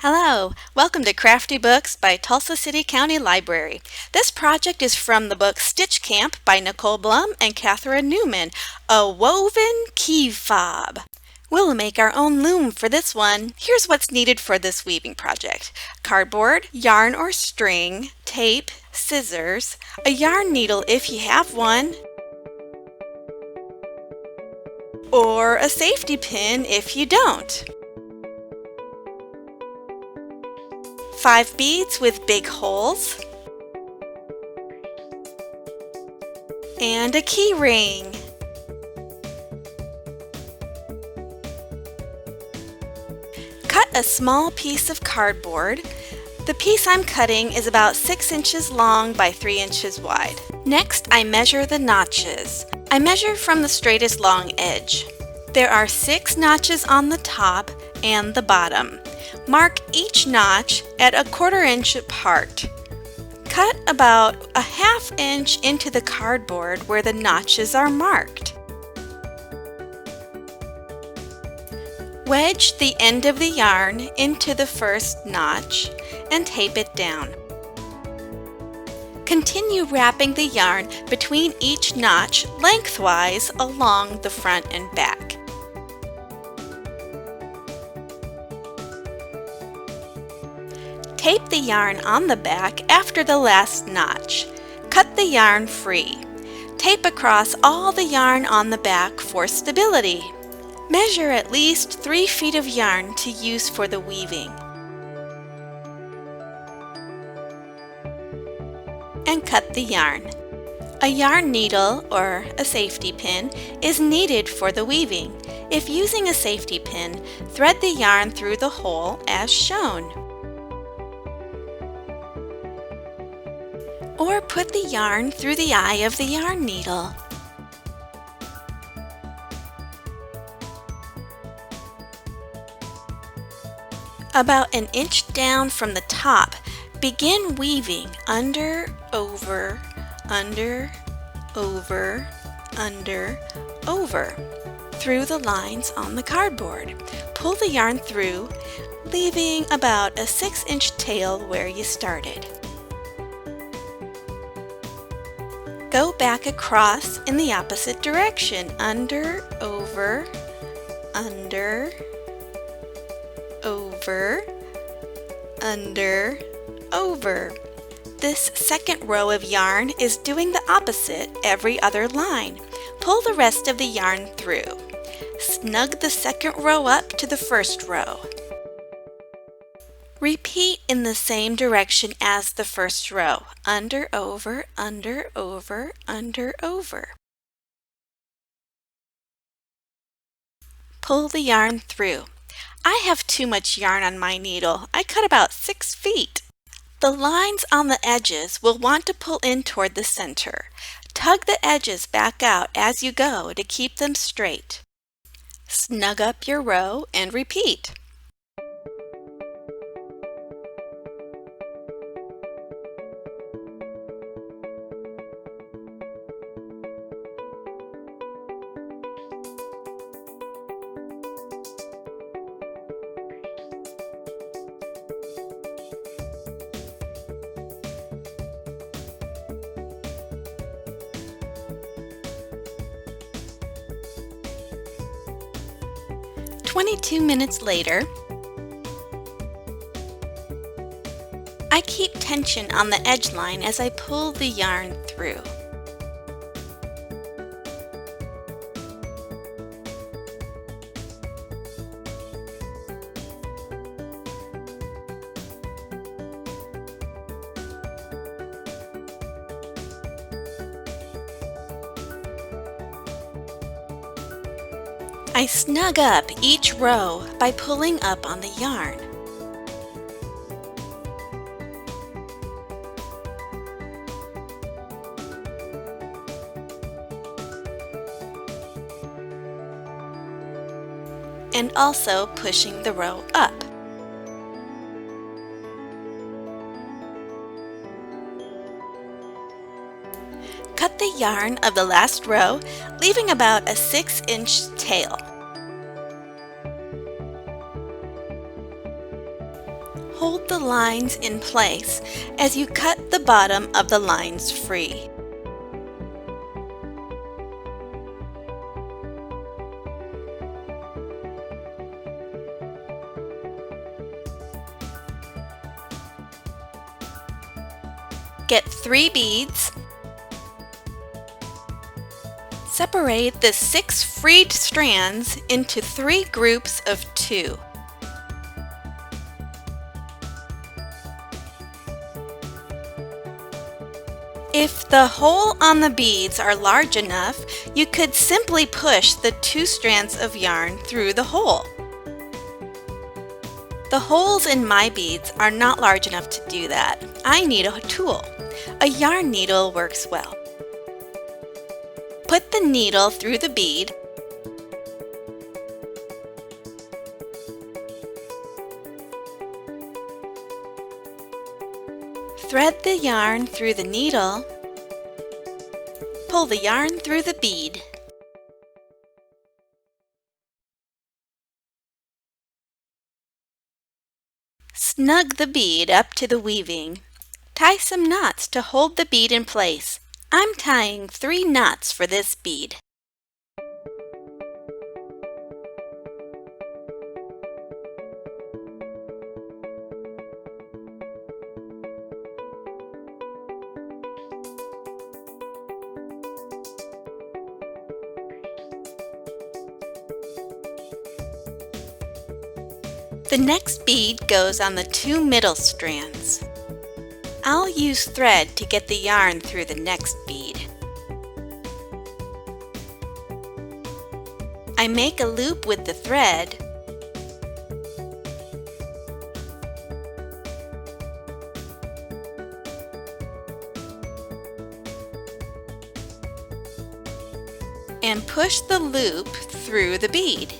Hello, welcome to Crafty Books by Tulsa City County Library. This project is from the book Stitch Camp by Nicole Blum and Catherine Newan, a woven key fob. We'll make our own loom for this one. Here's what's needed for this weaving project: cardboard, yarn or string, tape, scissors, a yarn needle if you have one, or a safety pin if you don't. 5 beads with big holes, and a key ring. Cut a small piece of cardboard. The piece I'm cutting is about 6 inches long by 3 inches wide. Next, I measure the notches. I measure from the straightest long edge. There are 6 notches on the top and the bottom. Mark each notch at a 1/4 inch apart. Cut about a 1/2 inch into the cardboard where the notches are marked. Wedge the end of the yarn into the first notch and tape it down. Continue wrapping the yarn between each notch lengthwise along the front and back. Tape the yarn on the back after the last notch. Cut the yarn free. Tape across all the yarn on the back for stability. Measure at least 3 feet of yarn to use for the weaving. And cut the yarn. A yarn needle or a safety pin is needed for the weaving. If using a safety pin, thread the yarn through the hole as shown. Or put the yarn through the eye of the yarn needle. About 1 inch down from the top, begin weaving under, over, under, over, under, over through the lines on the cardboard. Pull the yarn through, leaving about a 6-inch tail where you started. Go back across in the opposite direction, under, over, under, over, under, over. This second row of yarn is doing the opposite every other line. Pull the rest of the yarn through. Snug the second row up to the first row. Repeat in the same direction as the first row, under, over, under, over, under, over. Pull the yarn through. I have too much yarn on my needle. I cut about 6 feet. The lines on the edges will want to pull in toward the center. Tug the edges back out as you go to keep them straight. Snug up your row and repeat. "22 minutes later, I keep tension on the edge line as I pull the yarn through. I snug up each row by pulling up on the yarn. And also pushing the row up. Cut the yarn of the last row, leaving about a 6-inch tail. Hold the lines in place as you cut the bottom of the lines free. Get 3 beads. Separate the 6 freed strands into 3 groups of 2. If the hole on the beads are large enough, you could simply push the 2 strands of yarn through the hole. The holes in my beads are not large enough to do that. I need a tool. A yarn needle works well. Put the needle through the bead. Thread the yarn through the needle. Pull the yarn through the bead. Snug the bead up to the weaving. Tie some knots to hold the bead in place. I'm tying 3 knots for this bead. The next bead goes on the 2 middle strands. I'll use thread to get the yarn through the next bead. I make a loop with the thread and push the loop through the bead.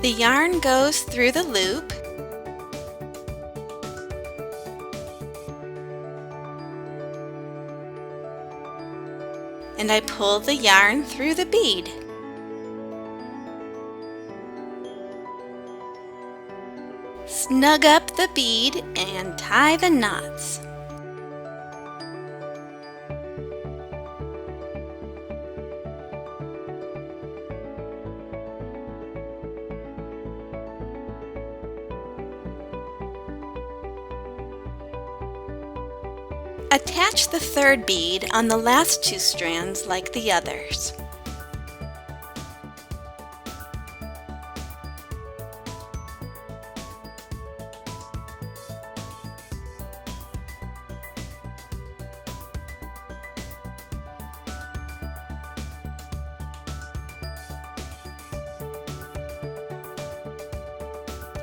The yarn goes through the loop and I pull the yarn through the bead. Snug up the bead and tie the knots. Attach the 3rd bead on the last 2 strands like the others.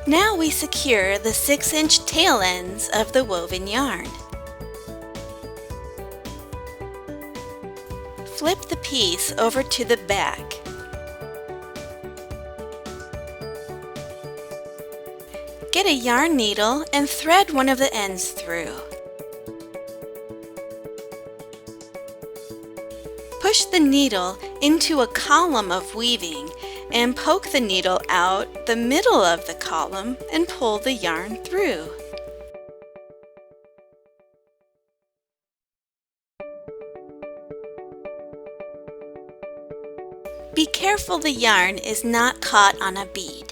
Now we secure the 6-inch tail ends of the woven yarn. Flip the piece over to the back. Get a yarn needle and thread one of the ends through. Push the needle into a column of weaving and poke the needle out the middle of the column and pull the yarn through. Be careful the yarn is not caught on a bead.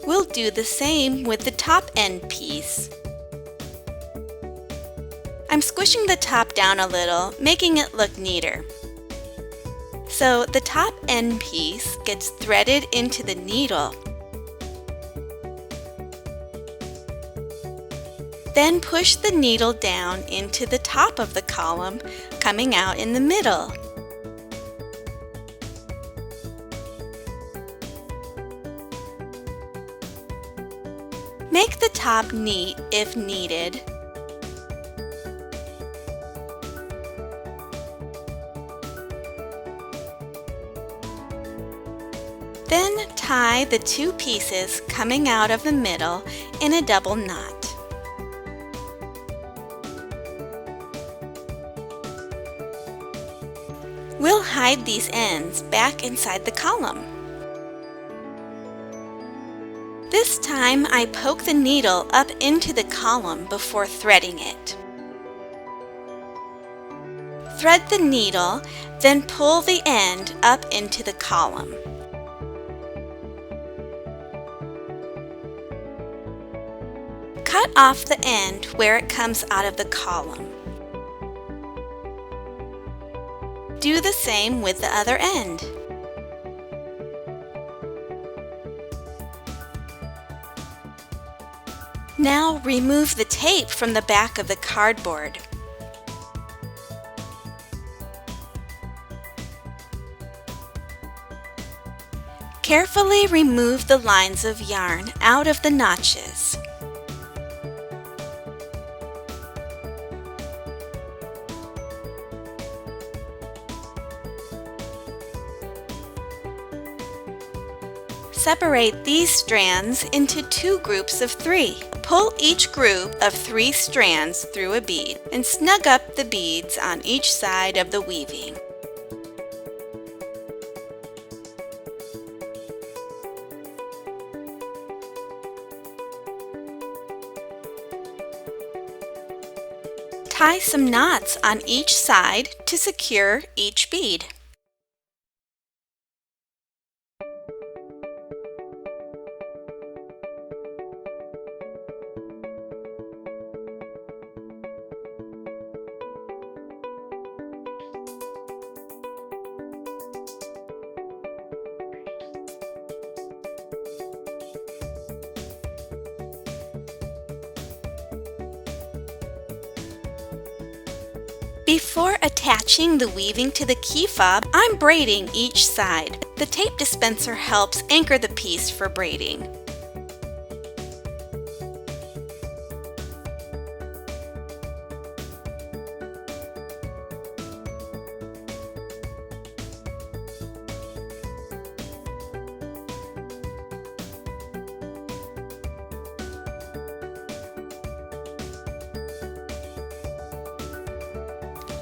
We'll do the same with the top end piece. I'm squishing the top down a little, making it look neater. So the top end piece gets threaded into the needle. Then push the needle down into the top of the column, coming out in the middle. Make the top neat if needed. Then tie the two pieces coming out of the middle in a double knot. We'll hide these ends back inside the column. This time I poke the needle up into the column before threading it. Thread the needle, then pull the end up into the column. Cut off the end where it comes out of the column. Do the same with the other end. Now remove the tape from the back of the cardboard. Carefully remove the lines of yarn out of the notches. Separate these strands into two groups of 3. Pull each group of 3 strands through a bead and snug up the beads on each side of the weaving. Tie some knots on each side to secure each bead. Before attaching the weaving to the key fob, I'm braiding each side. The tape dispenser helps anchor the piece for braiding.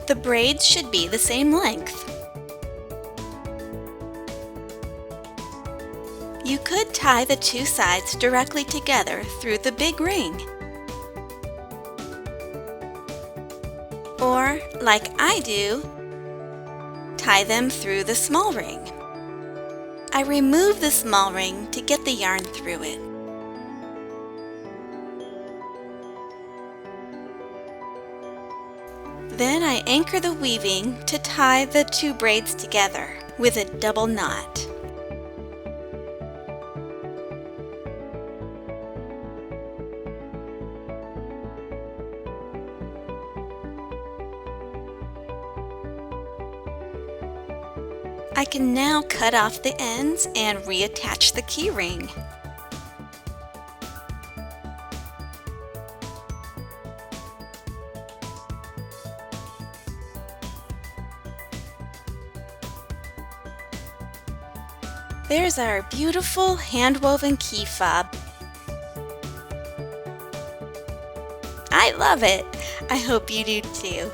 The braids should be the same length. You could tie the two sides directly together through the big ring. Or, like I do, tie them through the small ring. I remove the small ring to get the yarn through it. Then I anchor the weaving to tie the two braids together with a double knot. I can now cut off the ends and reattach the key ring. There's our beautiful hand-woven key fob. I love it! I hope you do too.